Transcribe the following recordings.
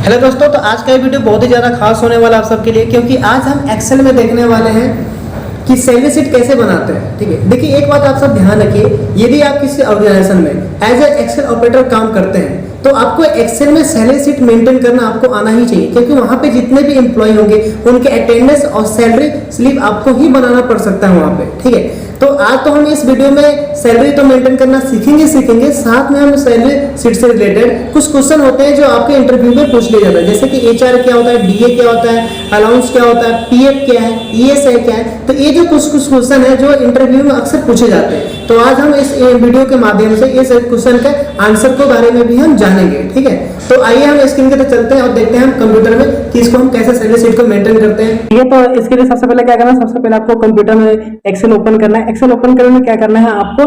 Hello दोस्तों, तो आज का ये वीडियो बहुत ही ज़्यादा खास होने वाला है आप सबके लिए, क्योंकि आज हम एक्सेल में देखने वाले हैं कि सैलरी शीट कैसे बनाते हैं। ठीक है, देखिए एक बात आप सब ध्यान रखिए, यदि आप किसी ऑर्गेनाइजेशन में एज ए एक्सेल ऑपरेटर काम करते हैं तो आपको एक्सेल में सैलरी शीट मेंटेन करना आपको आना ही चाहिए, क्योंकि वहाँ पे जितने भी एम्प्लॉय होंगे उनके अटेंडेंस और सैलरी स्लिप आपको ही बनाना पड़ सकता है वहाँ पे। ठीक है, तो आज तो हम इस वीडियो में सैलरी तो मेंटेन करना सीखेंगे, साथ में हम सैलरी शीट से रिलेटेड कुछ क्वेश्चन होते हैं जो आपके इंटरव्यू में पूछ लिया जाता है, जैसे कि एचआर क्या होता है, डीए क्या होता है, अलाउंस क्या होता है, पीएफ क्या है, ईएसआई क्या है। तो ये जो कुछ क्वेश्चन है जो इंटरव्यू में अक्सर पूछे जाते हैं, तो आज हम इस वीडियो के माध्यम से इस क्वेश्चन के आंसर के बारे में भी हम जानेंगे। ठीक है, तो आइए हम स्क्रीन के तरफ चलते हैं और देखते हैं हम कंप्यूटर में कि इसको हम कैसे सैलरी शीट को मेंटेन करते हैं। ठीक है, तो इसके लिए सबसे पहले क्या करना है, सबसे पहले आपको कंप्यूटर में एक्सेल ओपन करना है। एक्सेल ओपन करने में क्या करना है, आपको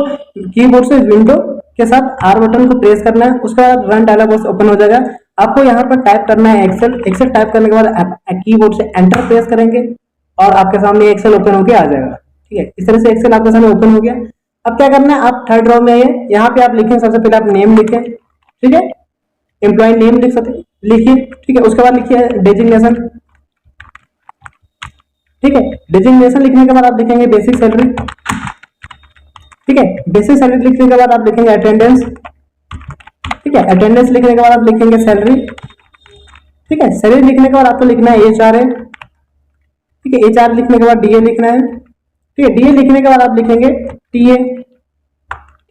कीबोर्ड से विंडो के साथ आर बटन को प्रेस करना है, उसका रन डायलॉग बॉक्स ओपन हो जाएगा। आपको यहाँ पर टाइप करना है एक्सेल टाइप करने के बाद कीबोर्ड से एंटर प्रेस करेंगे और आपके सामने एक्सेल ओपन होकर आ जाएगा। ठीक है, इस तरह से एक्सेल आपके सामने ओपन हो गया। अब क्या करना है, आप थर्ड रो में आइए, यहाँ पे आप लिखें, सबसे पहले आप नेम लिखें। ठीक है, एम्प्लॉय नेम लिख सकते लिखिए। ठीक है, उसके बाद लिखिए डेजिग्नेशन। ठीक है, डेजिग्नेशन लिखने के बाद आप लिखेंगे बेसिक सैलरी। ठीक है, बेसिक सैलरी लिखने के बाद आप लिखेंगे अटेंडेंस। ठीक है, अटेंडेंस लिखने के बाद आप लिखेंगे सैलरी। ठीक है, सैलरी लिखने के बाद आपको लिखना है एचआर है। ठीक है, एचआर लिखने के बाद डीए लिखना है। ठीक है, डीए लिखने के बाद आप लिखेंगे टीए।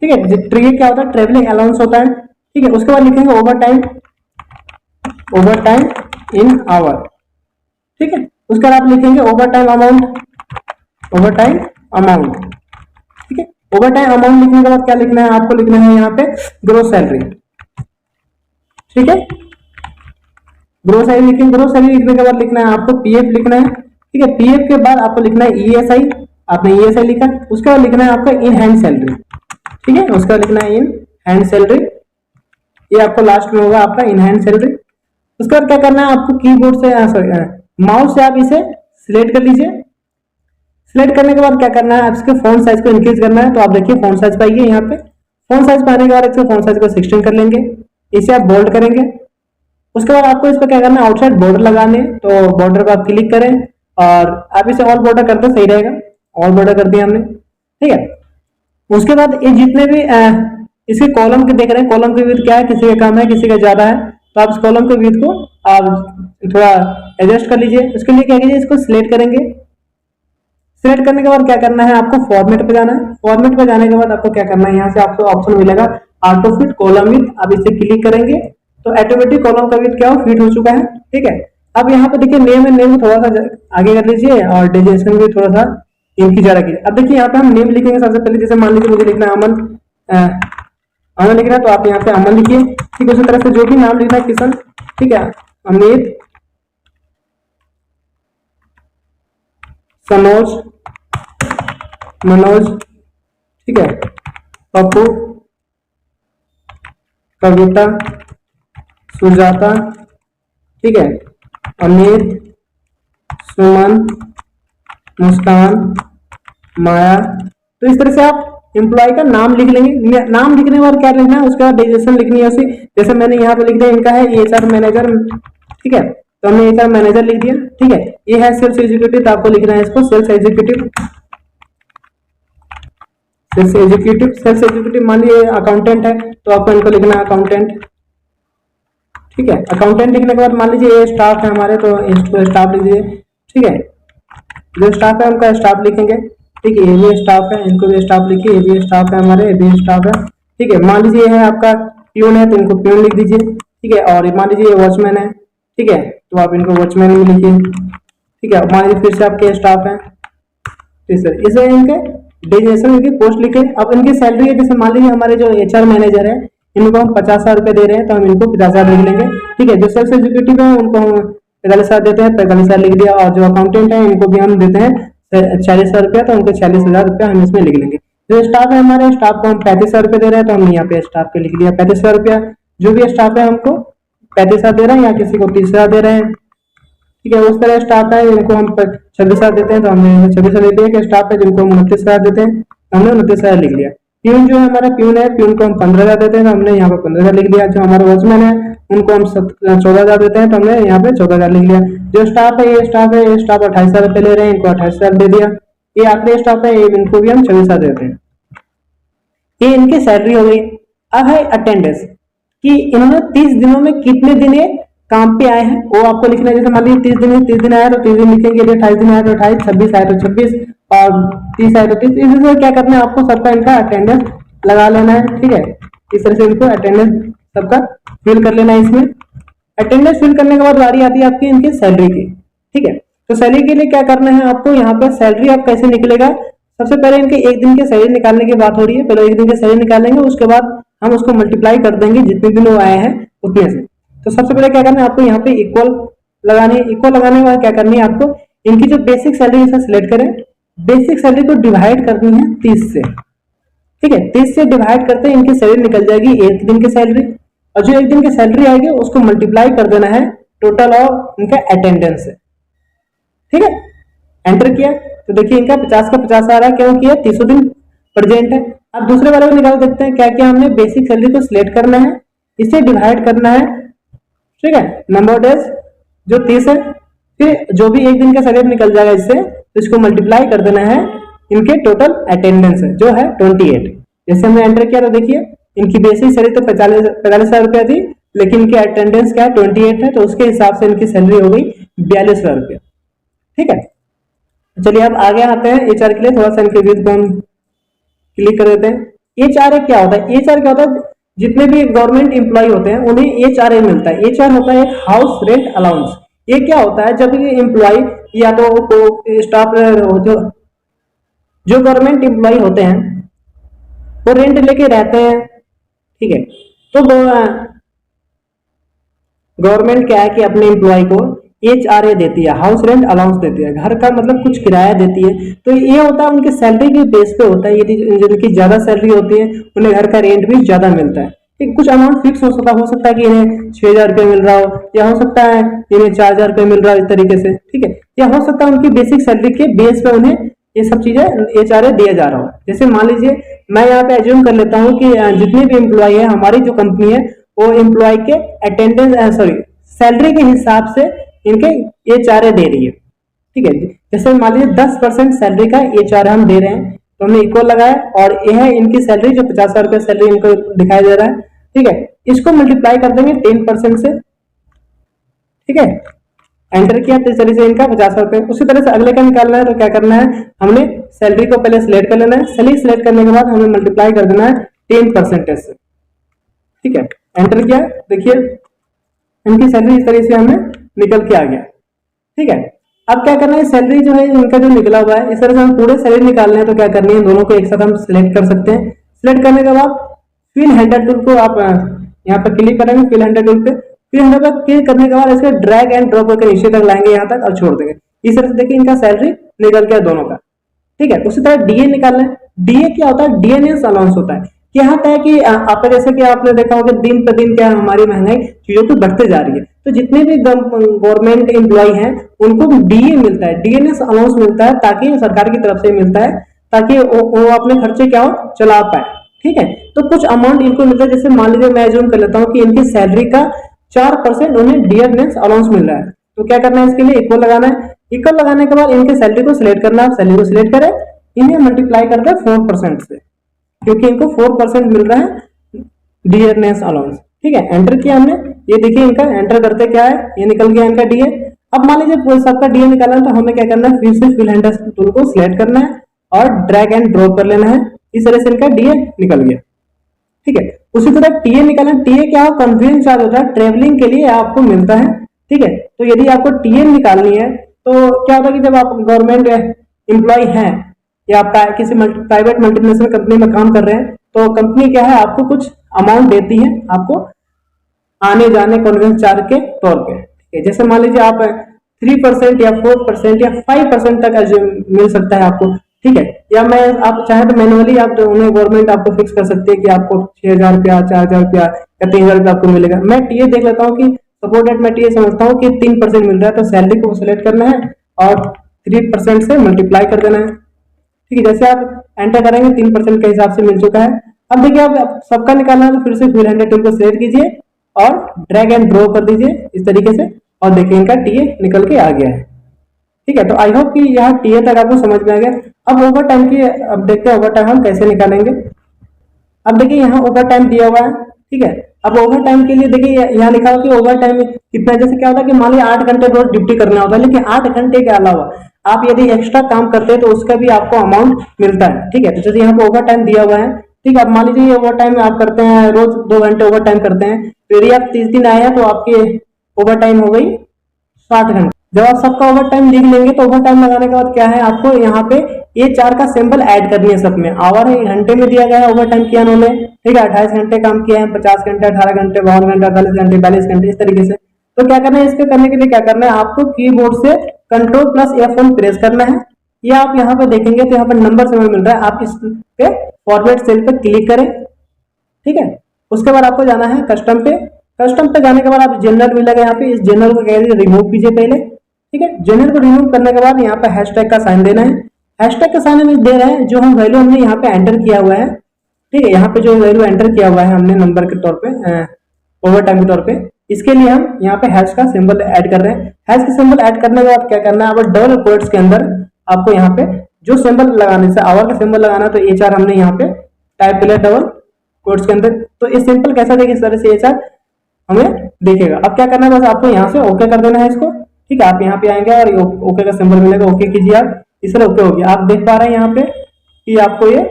ठीक है, टीए क्या होता है, ट्रेवलिंग अलाउंस होता है। ठीक है, उसके बाद लिखेंगे ओवर टाइम इन आवर। ठीक है, उसके बाद आप लिखेंगे ओवर टाइम अमाउंट। ठीक है, ओवर टाइम अमाउंट लिखने के बाद क्या लिखना है, आपको लिखना है यहाँ पे ग्रोस सैलरी। ठीक है, ग्रोस सैलरी लिखेंगे। ग्रोस सैलरी लिखने के बाद लिखना है आपको पीएफ लिखना है। ठीक है, पीएफ के बाद आपको लिखना है ईएसआई। आपने ईएसआई लिखा, उसके बाद लिखना है आपका इन हैंड सैलरी। ठीक है, उसका लिखना है इन हैंड सैलरी, ये आपको लास्ट में होगा आपका इन हैंड सैलरी। उसके बाद क्या करना है, आपको कीबोर्ड से माउस से आप इसे सिलेक्ट कर लीजिए। सिलेक्ट करने के बाद क्या करना है, आप इसके फॉन्ट साइज को इंक्रीज करना है। तो आप देखिए फॉन्ट साइज पाइए, यहाँ पे फॉन्ट साइज पाने के बाद इसके फॉन्ट साइज को 16 कर लेंगे, इसे आप बोल्ड करेंगे। उसके बाद आपको इस पर क्या करना है, आउटसाइड बॉर्डर लगाने, तो बॉर्डर पर आप क्लिक करें और आप इसे ऑल बॉर्डर कर दो, सही रहेगा। ऑल बॉर्डर कर दिया हमने। ठीक है, उसके बाद ये जितने भी इसके कॉलम के देख रहे हैं, कॉलम के विड्थ क्या है, किसी का कम है किसी का ज्यादा है, तो आप इस कॉलम के विड्थ को आप थोड़ा एडजस्ट कर लीजिए। उसके लिए क्या कीजिए, इसको सिलेक्ट करेंगे। सिलेक्ट करने के बाद क्या करना है, आपको फॉर्मेट पे जाना है। फॉर्मेट पे जाने के बाद आपको क्या करना है, यहाँ से आपको ऑप्शन मिलेगा ऑटो फिट कॉलम विड्थ। आप इसे क्लिक करेंगे तो ऑटोमेटिक कॉलम का विड्थ क्या हो, फिट हो चुका है। ठीक है, अब यहाँ पे देखिए नेम है, नेम थोड़ा सा आगे कर लीजिए और डेजिग्नेशन भी थोड़ा सा इनकी जा रखिए। अब देखिए यहाँ पे हम नेम लिखेंगे सबसे पहले, जैसे मान लीजिए मुझे लिखना है अमन लिखना है, तो आप यहाँ पे अमन लिखिए। ठीक है, उसी तरह से जो भी नाम लिखना है, किशन, ठीक है, अमित, सनोज, मनोज, ठीक है, पप्पू, कविता, सुजाता, ठीक है, अमित, सुमन, मुस्कान, माया। तो इस तरह से आप एम्प्लॉय का नाम लिख लेंगे। नाम लिखने के बाद क्या लिखना है, उसके बाद डेजिग्नेशन लिखनी है उसी, जैसे मैंने यहाँ पे लिख दिया, इनका है एचआर मैनेजर। ठीक है, तो हमने एचआर मैनेजर लिख दिया। ठीक है, ये है सेल्स एग्जीक्यूटिव, तो आपको लिखना है इसको सेल्स एग्जीक्यूटिव। सेल्स एग्जीक्यूटिव मान लीजिए अकाउंटेंट है, तो आपको इनको लिखना है अकाउंटेंट। ठीक है, अकाउंटेंट लिखने के बाद मान लीजिए ये स्टाफ है हमारे, तो इसको स्टाफ लिख दीजिए। ठीक है, जो स्टाफ है उनका स्टाफ लिखेंगे। ठीक है, ये भी स्टाफ है, इनको भी स्टाफ लिखिए, ये भी स्टाफ है हमारे, ये भी स्टाफ है। ठीक है, मान लीजिए ये है आपका प्यून है, तो इनको प्यून लिख दीजिए। ठीक है, और मान लीजिए ये वॉचमैन है, ठीक है, तो आप इनको वॉचमैन भी लिखिए। ठीक है, मान लीजिए फिर से आपके स्टाफ है, इसे इनके डेजिग्नेशन इनकी पोस्ट लिखे। अब इनकी सैलरी है, जैसे मान लीजिए हमारे जो एचआर मैनेजर है, इनको हम 50,000 रुपए दे रहे हैं, तो हम इनको 50,000 लिख लेंगे। ठीक है, जो सेल्स एग्जीक्यूटिव है उनको हम 45,000 देते हैं, 45,000 लिख दिया। और जो अकाउंटेंट है इनको भी हम देते हैं 40,000 रुपया, तो उनको 40,000 रुपया हम इसमें लिख लेंगे। जो स्टाफ है हमारे, स्टाफ को हम 35,000 रुपए दे रहे हैं, तो हमने यहाँ पे स्टाफ पे लिख दिया 35,000 रुपया। जो भी स्टाफ है हमको 35,000 दे रहे हैं, या किसी को 30,000 दे रहे हैं। ठीक है, उस तरह स्टाफ है, इनको हम 26,000 देते हैं, तो हमने 26,000 लिख दिया। कि स्टाफ है जिनको हम 29,000 देते हैं, हमने 29,000 लिख लिया। प्यून जो है हमारा प्यून है, प्यून को हम 15,000 देते हैं तो हमने यहाँ पे 15,000 लिख दिया। जो हमारे वॉचमैन है उनको हम 14,000 देते हैं तो हमने यहाँ पे 14,000 लिख दिया। जो स्टाफ है ये स्टाफ है, ये स्टाफ 28,000 रुपये ले रहे हैं, इनको 28,000 दे दिया। ये आखिरी स्टाफ है, ये इनको भी हम 24,000 देते हैं। ये इनकी सैलरी हो गई। अब है अटेंडेंस कि इन्होंने 30 दिनों में कितने दिन ये काम पे आए हैं वो आपको लिखना है। जैसे मान लीजिए 30 दिन है, 30 दिन आया तो 30 दिन लिखेंगे, 28 दिन आया तो 28, 26 आया तो 26 और 30 आया तो 30। इसी तरह क्या करना है आपको, सबका इनका अटेंडेंस लगा लेना है। ठीक है, इस तरह से इनको अटेंडेंस सबका फिल कर लेना है। इसमें अटेंडेंस फिल करने के बाद बारी आती है आपकी इनकी सैलरी की। ठीक है, तो सैलरी के लिए क्या करना है आपको, यहाँ पर सैलरी आप कैसे निकलेगा, सबसे पहले इनके एक दिन के सैलरी निकालने की बात हो रही है। पहले एक दिन के सैलरी निकालेंगे, उसके बाद हम उसको मल्टीप्लाई कर देंगे जितने दिन वो आए हैं उतने से। तो सबसे पहले क्या करना है आपको, यहाँ पे इक्वल लगानी है। इक्वल लगाने के बाद क्या करनी है आपको, इनकी जो बेसिक सैलरी इसे सिलेक्ट करें, बेसिक सैलरी को डिवाइड करनी है 30 से। ठीक है, 30 से डिवाइड करते हैं इनकी सैलरी निकल जाएगी एक दिन की सैलरी, और जो एक दिन की सैलरी आएगी उसको मल्टीप्लाई कर देना है टोटल ऑफ इनका अटेंडेंस से। ठीक है, एंटर किया तो देखिए इनका 50 का 50 आ रहा है, क्यों किया, 300 दिन प्रेजेंट है। अब दूसरे वाले को निकाल देखते हैं। क्या किया हमने, बेसिक सैलरी को सिलेक्ट करना है, इसे डिवाइड करना है। ठीक है, नंबर ऑफ डेज जो 30 है, फिर जो भी एक दिन का सैलरी निकल जाएगा इससे, तो इसको मल्टीप्लाई कर देना है इनके टोटल अटेंडेंस है जो है 28। जैसे हमने एंटर किया तो देखिए इनकी बेसिक सैलरी तो 45,000 रुपया थी, लेकिन इनकी अटेंडेंस क्या है 28 है, तो उसके हिसाब से इनकी सैलरी हो गई 42,000 रुपया। ठीक है, चलिए अब आगे आते हैं एचआर के लिए। थोड़ा सा इनके विद को हम क्लिक कर देते हैं। एचआर क्या होता है, एचआर क्या होता है, जितने भी गवर्नमेंट एम्प्लॉय होते हैं उन्हें एचआरए मिलता है। एचआर होता है एक हाउस रेंट अलाउंस। ये क्या होता है, जब ये एम्प्लॉय या तो स्टाफ जो गवर्नमेंट एम्प्लॉय होते हैं वो रेंट लेके रहते हैं। ठीक है, तो गवर्नमेंट क्या है कि अपने एम्प्लॉय को एचआरए देती है, हाउस रेंट अलाउंस देती है, घर का मतलब कुछ किराया देती है। तो ये होता है उनके सैलरी के बेस पे होता है। यदि जिनकी ज्यादा सैलरी होती है उन्हें घर का रेंट भी ज्यादा मिलता है। ठीक, कुछ अमाउंट फिक्स हो सकता है कि इन्हें 6,000 रुपये मिल रहा हो, या हो सकता है इन्हें 4,000 रुपये मिल रहा हो, इस तरीके से। ठीक है, या हो सकता है उनकी बेसिक सैलरी के बेस पे उन्हें ये सब चीजें एचआरए दिया जा रहा हो। जैसे मान लीजिए मैं यहाँ पे एज्यूम कर लेता हूँ कि जितने भी एम्प्लॉय है, हमारी जो कंपनी है वो एम्प्लॉय के अटेंडेंस सैलरी के हिसाब से इनके एचआरए दे रही है। ठीक है, जैसे मान लीजिए 10% सैलरी का एचआरए हम दे रहे हैं, तो हमने इक्वल लगाया और यह है इनकी सैलरी जो 50,000 रुपये सैलरी इनको दिखाई दे रहा है। ठीक है, इसको मल्टीप्लाई कर देंगे 10% से। ठीक है, एंटर किया तो इस तरह से इनका 50,000 रुपये। उसी तरह से अगले का निकालना है तो क्या करना है, हमने सैलरी को पहले सिलेक्ट कर लेना है। सैलरी सिलेक्ट करने के बाद हमें मल्टीप्लाई कर देना है 10% से। ठीक है, एंटर किया, देखिए इनकी सैलरी इस तरह से हमें निकल के आ गया। ठीक है, अब क्या करना है, सैलरी जो है इनका जो निकला हुआ है, इस तरह से हम पूरे सैलरी निकालने हैं तो क्या करनी है, दोनों को एक साथ हम सिलेक्ट कर सकते हैं। सिलेक्ट करने के बाद फिल हैंडल टूल को आप यहाँ पर क्लिक करेंगे, फिल हैंडल टूल पे। फिल हैंडल पर क्लिक करने के बाद इसको ड्रैग एंड ड्रॉप करके नीचे तक लाएंगे यहाँ तक और छोड़ देंगे। इस तरह से देखिए इनका सैलरी निकल गया दोनों का। ठीक है, उसी तरह डीए निकालना है। डीए क्या होता है, डीएनएस अलाउंस होता है। यहाँ तक है कि आप जैसे कि आपने देखा होगा दिन पर दिन क्या हमारी महंगाई चीजों की बढ़ते जा रही है, तो जितने भी गवर्नमेंट एम्प्लॉय हैं उनको डीए मिलता है, डीएनएस अलाउंस मिलता है, ताकि सरकार की तरफ से मिलता है, ताकि वो अपने खर्चे क्या हो चला पाए। ठीक है, तो कुछ अमाउंट इनको मिलता है। जैसे मान लीजिए मैं एज्यूम कर लेता हूँ कि इनकी सैलरी का 4% उन्हें डीएनएस अलाउंस मिल रहा है, तो क्या करना है, इसके लिए इक्वल लगाना है। इक्वल लगाने के बाद इनके सैलरी को सिलेक्ट करना है। आप सैलरी को सिलेक्ट करें, इन्हें मल्टीप्लाई कर दे 4% से, क्योंकि इनको 4% मिल रहा है डीएनएस अलाउंस। ठीक है, एंटर किया हमने, ये देखिए इनका एंटर करते क्या है, ये निकल गया इनका डीए। अब मान लीजिए सबका डीए निकालना है तो हमें क्या करना है, फिर से फिल हैंडल टूल को सिलेक्ट करना है और ड्रैग एंड ड्रॉप कर लेना है। इस तरह से इनका डीए निकल गया। ठीक है, उसी तरह टीए निकालना। टीए क्या हो, कन्वीनियंस चार्ज होता है, ट्रेवलिंग के लिए आपको मिलता है। ठीक है, तो यदि आपको टीए निकालनी है तो क्या होता है कि जब आप गवर्नमेंट एम्प्लॉय हैं या किसी प्राइवेट मल्टीनेशनल कंपनी में काम कर रहे हैं, तो कंपनी क्या है आपको कुछ अमाउंट देती है आपको आने जाने कन्वीनियंस चार्ज के तौर पे। ठीक है, जैसे मान लीजिए आप 3% या 4% या 5% तक मिल सकता है आपको। ठीक है, या मैं आप चाहे तो मैनुअली आप तो उन्हें गवर्नमेंट आपको फिक्स कर सकती है कि आपको 6,000 रुपया, 4,000 रुपया या 3,000 रुपया आपको मिलेगा। मैं टीए देख लेता हूँ कि सपोज डेट मैं टीए समझता हूँ कि 3% मिल रहा है, तो सैलरी को सिलेक्ट करना है और 3% से मल्टीप्लाई कर देना है। ठीक है, जैसे आप एंटर करेंगे 3% के हिसाब से मिल चुका है। अब देखिए आप सबका निकालना है तो फिर से फिल हैंडल टूल को सिलेक्ट कीजिए और ड्रैग एंड ड्रॉ कर दीजिए इस तरीके से, और देखिए इनका टीए निकल के आ गया है। ठीक है, तो आई होप कि यहाँ टीए तक आपको समझ में आ गया। अब ओवर टाइम की, अब देखते हैं ओवर टाइम हम कैसे निकालेंगे। अब देखिए यहाँ ओवर टाइम दिया हुआ है। ठीक है, अब ओवर टाइम के लिए देखिए यहाँ लिखा हुआ कि ओवर टाइम कितना, जैसे क्या होता है कि मान लीजिए 8 घंटे रोज ड्यूटी करना होता है, लेकिन 8 घंटे के अलावा आप यदि एक्स्ट्रा काम करते हैं तो उसका भी आपको अमाउंट मिलता है। ठीक है, तो जैसे यहाँ पे ओवर टाइम दिया हुआ है। ठीक है, अब मान लीजिए ओवर टाइम आप करते हैं, रोज 2 घंटे ओवर टाइम करते हैं, तो यदि आप 30 दिन आए हैं तो आपकी ओवर टाइम हो गई 60 घंटे। जब आप सबका ओवर टाइम लिख लेंगे तो ओवर टाइम लगाने के बाद क्या है, आपको यहाँ पे ये 4 का सिंबल ऐड करनी है सब में। आवर है घंटे में दिया गया है, ओवर टाइम किया उन्होंने। ठीक है, 28 घंटे काम किया है, 50 घंटे, 18 घंटे, 52 घंटे, 48 घंटे, 42 घंटे, इस तरीके से। तो क्या करना है, इसके करने के लिए क्या करना है, आपको कीबोर्ड से Ctrl+F1 प्रेस करना है। ये आप यहाँ पे देखेंगे तो यहाँ पर नंबर समय मिल रहा है, आप इस पे फॉरवर्ड सेल पे क्लिक करें। ठीक है, उसके बाद आपको जाना है कस्टम पे। कस्टम पे जाने के बाद आप जनरल मिलेगा यहाँ पे, इस जनरल को कह रिमूव कीजिए पहले। ठीक है, जनरल को रिमूव करने के बाद यहाँ पे हैशटैग का साइन देना है। हैशटैग का साइन हम दे रहे हैं जो हम वैल्यू हमने यहाँ पे एंटर किया हुआ है। ठीक है, यहाँ पे जो वैल्यू एंटर किया हुआ है हमने नंबर के तौर पे, ओवर टाइम के तौर पे, इसके लिए हम यहाँ पे हैश का सिंबल ऐड कर रहे हैं। हैश का सिंबल ऐड करने के बाद क्या करना है, अब डबल कोट्स के अंदर आपको यहाँ पे जो सिंबल लगाने से आवर का सिंबल लगाना है, तो HR हमने यहाँ पे टाइप कर लिया डबल कोट्स के अंदर। तो ये सिंपल कैसा देखेगा, इस तरह से HR हमें देखेगा। अब क्या करना है, बस आपको यहाँ से ओके कर देना है इसको। ठीक है, आप यहाँ पे आएंगे और ओके का सिंबल मिलेगा, ओके कीजिए आप, इस तरह ओके हो गया। आप देख पा रहे हैं यहाँ पे कि आपको ये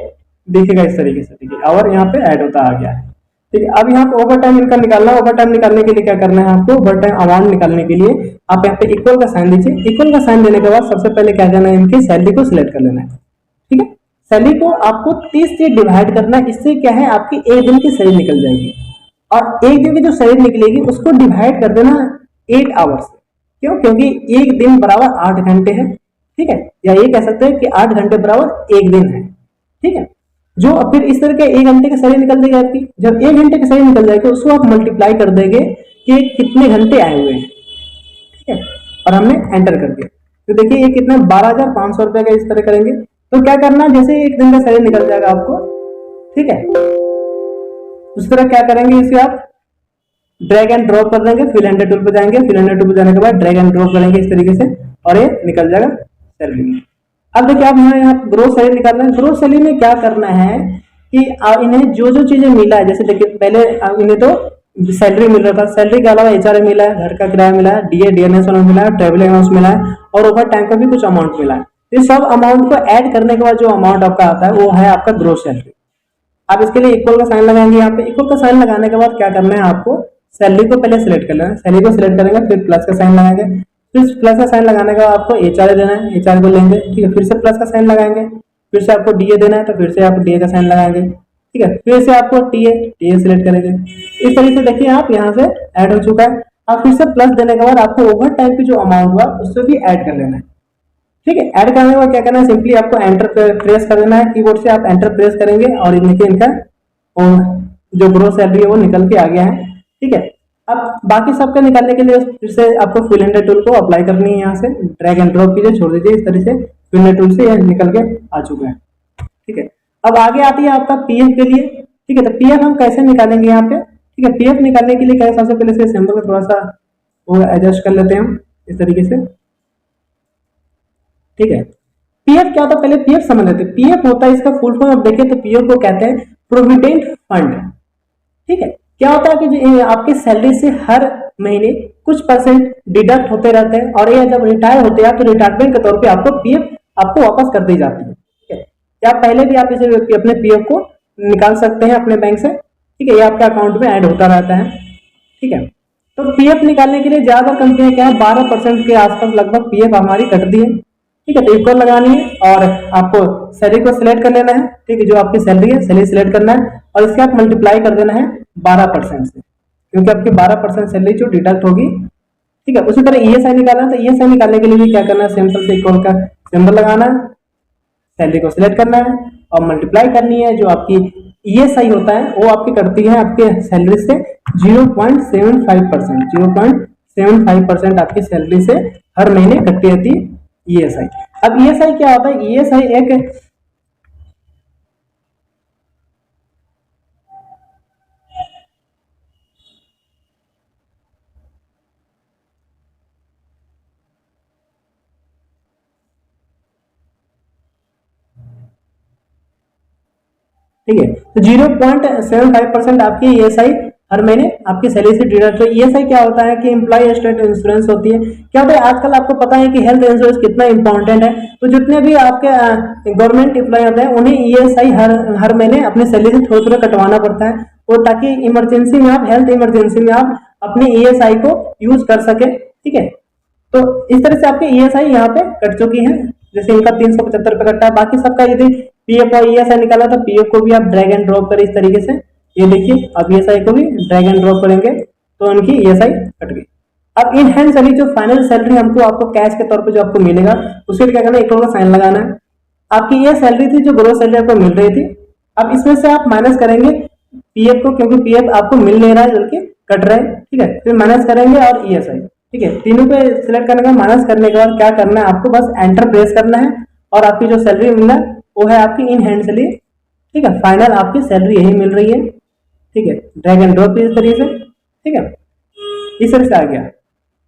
दिखेगा इस तरीके से। ठीक है, आवर यहाँ पे ऐड होता आ गया है। ठीक है, अब यहाँ पे ओवर टाइम इनका निकालना है। ओवर टाइम निकालने के लिए क्या करना है आपको, ओवर टाइम अमाउंट निकालने के लिए आप यहाँ पे इक्वल का साइन दीजिए। इक्वल का साइन देने के बाद सबसे पहले क्या करना है, इनकी सैलरी को सिलेक्ट कर लेना है। ठीक है, सैलरी को आपको 30 से डिवाइड करना है। इससे क्या है, आपकी एक दिन की सैलरी निकल जाएगी, और एक दिन की जो सैलरी निकलेगी उसको डिवाइड कर देना 8 आवर्स से। क्यों, क्योंकि एक दिन बराबर 8 घंटे है। ठीक है, या ये कह सकते हैं कि 8 घंटे बराबर एक दिन है। ठीक है, जो फिर इस तरह के 1 घंटे की सैलरी निकल जाएगी आपकी। जब 1 घंटे की सैलरी निकल जाएगी उसको आप मल्टीप्लाई कर देंगे कि कितने घंटे आए हुए हैं। ठीक है, और हमने एंटर कर दिया, तो देखिए ये कितना 12,500 रुपए का इस तरह करेंगे। तो क्या करना, जैसे एक दिन का सैलरी निकल जाएगा आपको, ठीक है, उस तरह क्या करेंगे, इसे आप ड्रैग एंड ड्रॉप कर देंगे, फिल हैंडल टूल पे जाएंगे, फिल हैंडल टूल पे जाने के बाद ड्रैग एंड ड्रॉप करेंगे इस तरीके से, और ये निकल जाएगा सैलरी। अब देखिए आप यहाँ ग्रोथ सैलरी निकालना है। ग्रोथ सैलरी में क्या करना है कि इन्हें जो जो चीजें मिला है, जैसे देखिए पहले इन्हें तो सैलरी मिल रहा था, सैलरी के अलावा HR मिला है, घर का किराया मिला है, DA DNS मिला है, ट्रेवल अलाउंस मिला है, और ओवर टाइम का भी कुछ अमाउंट मिला है। इस सब अमाउंट को ऐड करने के बाद जो अमाउंट आपका आता है वो है आपका ग्रोथ सैलरी। आप इसके लिए इक्वल का साइन लगाएंगे। यहाँ पे इक्वल का साइन लगाने के बाद क्या करना है, आपको सैलरी को पहले सिलेक्ट कर लेना है। सैलरी को सिलेक्ट करेंगे, फिर प्लस का साइन लगाएंगे, फिर प्लस का साइन लगाने का आपको HR देना है, HR को लेंगे। ठीक है, फिर से प्लस का साइन लगाएंगे, फिर से आपको DA देना है तो फिर से आप DA का साइन लगाएंगे। ठीक है, फिर से आपको TA सिलेक्ट करेंगे। इस तरीके से देखिए आप यहाँ से ऐड हो चुका है। अब फिर से प्लस देने के बाद आपको ओवर टाइम की जो अमाउंट हुआ उससे भी ऐड कर लेना है। ठीक है, ऐड करने के बाद क्या करना है, सिंपली आपको एंटर प्रेस कर देना है। कीबोर्ड से आप एंटर प्रेस करेंगे और देखिए इनका जो ग्रोथ सैलरी है वो निकल के आ गया है। ठीक है, अब बाकी सबका निकालने के लिए फिर से आपको फिल हैंडल टूल को अप्लाई करनी है। यहाँ से ड्रैग एंड ड्रॉप कीजिए, छोड़ दीजिए, इस तरह से फिल हैंडल टूल से यह निकल के आ चुका है। ठीक है, अब आगे आती है आपका PF के लिए। ठीक है, तो PF हम कैसे निकालेंगे यहाँ पे। ठीक है, PF निकालने के लिए क्या है, सबसे पहले से सिंबल को थोड़ा सा वो एडजस्ट कर लेते हैं हम इस तरीके से। ठीक है, PF क्या होता है, पहले PF समझ लेते हैं। PF होता है, इसका फुल फॉर्म आप देखें तो PF को कहते हैं प्रोविडेंट फंड। ठीक है, क्या होता है कि जो आपके सैलरी से हर महीने कुछ परसेंट डिडक्ट होते रहते हैं, और ये जब रिटायर होते हैं तो रिटायरमेंट के तौर पे आपको PF आपको वापस कर दी जाती है। ठीक है, या पहले भी आप इसे अपने PF को निकाल सकते हैं अपने बैंक से। ठीक है, ये आपके अकाउंट में ऐड होता रहता है। ठीक है, तो PF निकालने के लिए ज्यादा कंपनियां क्या है, 12% के आसपास लगभग PF हमारी कटती है। ठीक है, तो इक्वल लगानी है और आपको सैलरी को सिलेक्ट कर लेना है। ठीक है, जो आपकी सैलरी है सैलरी सिलेक्ट करना है और इसके आप मल्टीप्लाई कर देना है 12% से, क्योंकि आपकी 12% सैलरी जो डिडक्ट होगी। ठीक है, उसी तरह ESI निकालना है, तो ESI निकालने के लिए भी क्या करना है, सिंपल से इक्वल का सिंबल लगाना है, सैलरी को सिलेक्ट करना है और मल्टीप्लाई करनी है। जो आपकी ESI होता है वो आपकी करती है आपके सैलरी से 0.75%। 0.75% आपकी सैलरी से हर महीने कटती रहती है ESI। अब ESI क्या होता है, ESI एक ठीक है। तो 0.75% आपकी ईएसआई हर महीने आपकी सैलरी से डिडक्ट। तो ईएसआई क्या होता है कि एम्प्लॉय स्टेट इंश्योरेंस होती है। क्या होता है आजकल आपको पता है कि हेल्थ इंश्योरेंस कितना इंपॉर्टेंट है। तो जितने भी आपके गवर्नमेंट एम्प्लॉय होते हैं उन्हें ईएसआई हर महीने अपनी सैलरी से थोड़ा थोड़ा कटवाना पड़ता है, और ताकि इमरजेंसी में आप हेल्थ इमरजेंसी में आप अपने ईएसआई को यूज कर सके। ठीक है। तो इस तरह से आपके ईएसआई यहाँ पे कट चुकी है। जैसे इनका 375 कटा है, बाकी सबका यदि पीएफ और ईएसआई निकाला तो पीएफ को भी आप ड्रैग एंड ड्रॉप करें इस तरीके से। ये देखिए अब ईएसआई को भी ड्रैग एंड ड्रॉप करेंगे तो उनकी ईएसआई कट गई। अब इन हैंड सैलरी जो फाइनल सैलरी हमको आपको कैश के तौर पे जो आपको मिलेगा उसके लिए क्या करना है, 1 करोड़ का साइन लगाना है। आपकी ये सैलरी थी जो ग्रोस सैलरी आपको मिल रही थी, अब इसमें से आप माइनस करेंगे पीएफ को, क्योंकि पीएफ आपको मिल नहीं रहा है बल्कि कट रहा है। ठीक है। फिर माइनस करेंगे और ईएसआई। ठीक है। तीनों पे सिलेक्ट करने का माइनस करने के बाद क्या करना है, आपको बस एंटर प्रेस करना है और आपकी जो सैलरी मिलना है वो है आपकी इन हैंड सैलरी। ठीक है। फाइनल आपकी सैलरी यही मिल रही है। ठीक है। ड्रैग एंड ड्रॉप इस तरीके से। ठीक है। इस तरह से आ गया।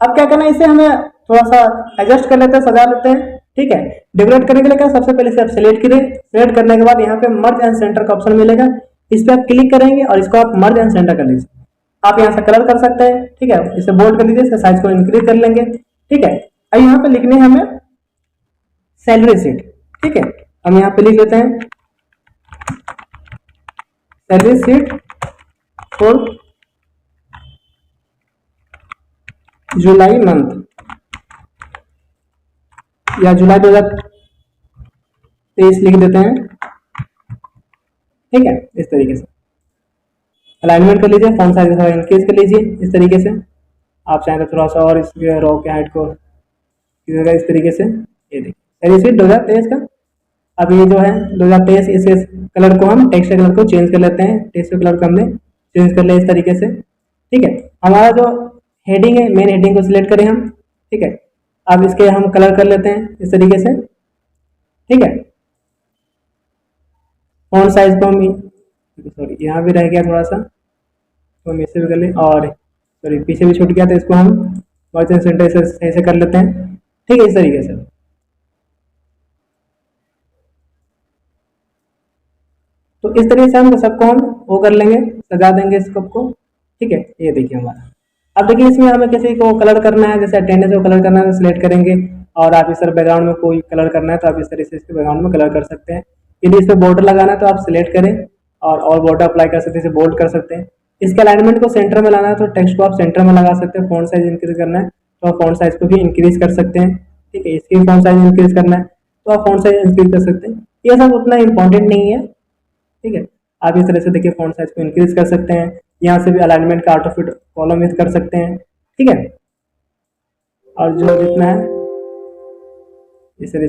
अब क्या करना है, इसे हमें थोड़ा सा एडजस्ट कर लेते हैं, सजा लेते हैं। ठीक है। डेकोरेट करने के लिए क्या, सबसे पहले इसे आप सिलेक्ट करें। सिलेक्ट करने के बाद यहाँ पे मर्ज एंड सेंटर का ऑप्शन मिलेगा, इस पर आप क्लिक करेंगे और इसको आप मर्ज एंड सेंटर कर लीजिए। आप यहाँ से कलर कर सकते हैं। ठीक है। इसे बोल्ड कर लीजिए, इसका साइज को इंक्रीज कर लेंगे। ठीक है। अब यहाँ पे लिखने हैं हमें सैलरी शीट। ठीक है। हम यहाँ पे लिख लेते हैं salary sheet for July month या जुलाई 2023 लिख देते हैं। ठीक है। इस तरीके से अलाइनमेंट कर लीजिए, फॉन्ट साइज थोड़ा इंक्रीज कर लीजिए इस तरीके से। आप चाहें तो थोड़ा सा और इस रो के हाइट को इस तरीके से। ये देखिए सैलरी शीट 2023 का। अब ये जो है 2023, इस कलर को हम टेक्स्ट कलर को चेंज कर लेते हैं। टेक्स्ट कलर को हमने चेंज कर लिया इस तरीके से। ठीक है। हमारा जो हेडिंग है, मेन हेडिंग को सिलेक्ट करें हम। ठीक है। अब इसके हम कलर कर लेते हैं इस तरीके से। ठीक है। फॉन्ट साइज को हम सॉरी यहाँ भी रह गया थोड़ा सा, तो हम इसे भी कर लें, और सॉरी पीछे भी छूट गया तो इसको हम मर्ज एंड सेंटर ऐसे कर लेते हैं। ठीक है। इस तरीके से। तो इस तरीके से हम सबको हम वो कर लेंगे, सजा देंगे इस कप को। ठीक है। ये देखिए हमारा। अब देखिए इसमें हमें किसी को कलर करना है, जैसे अटेंडेंस को कलर करना है तो सिलेक्ट करेंगे, और आप इस तरह बैकग्राउंड में कोई कलर करना है तो आप इस तरह से इसके बैकग्राउंड में कलर कर सकते हैं। यदि इस पर बॉर्डर लगाना है तो आप सिलेक्ट करें और बॉर्डर अप्लाई कर सकते हैं, इसे बोल्ड कर सकते हैं। इसके अलाइनमेंट को सेंटर में लाना है तो टेक्स्ट को आप सेंटर में लगा सकते हैं। फॉन्ट साइज इंक्रीज करना है तो आप फॉन्ट साइज को भी इंक्रीज कर सकते हैं। ठीक है। इसकी फॉन्ट साइज इंक्रीज करना है तो आप फॉन्ट साइज इंक्रीज कर सकते हैं। ये सब उतना इंपॉर्टेंट नहीं है। ठीक है। आप इस तरह से देखिए फॉन्ट साइज को इंक्रीज कर सकते हैं। यहाँ से भी अलाइनमेंट का ऑटो फिट कॉलम विथ कर सकते हैं। ठीक है। और जो जितना है इस तरह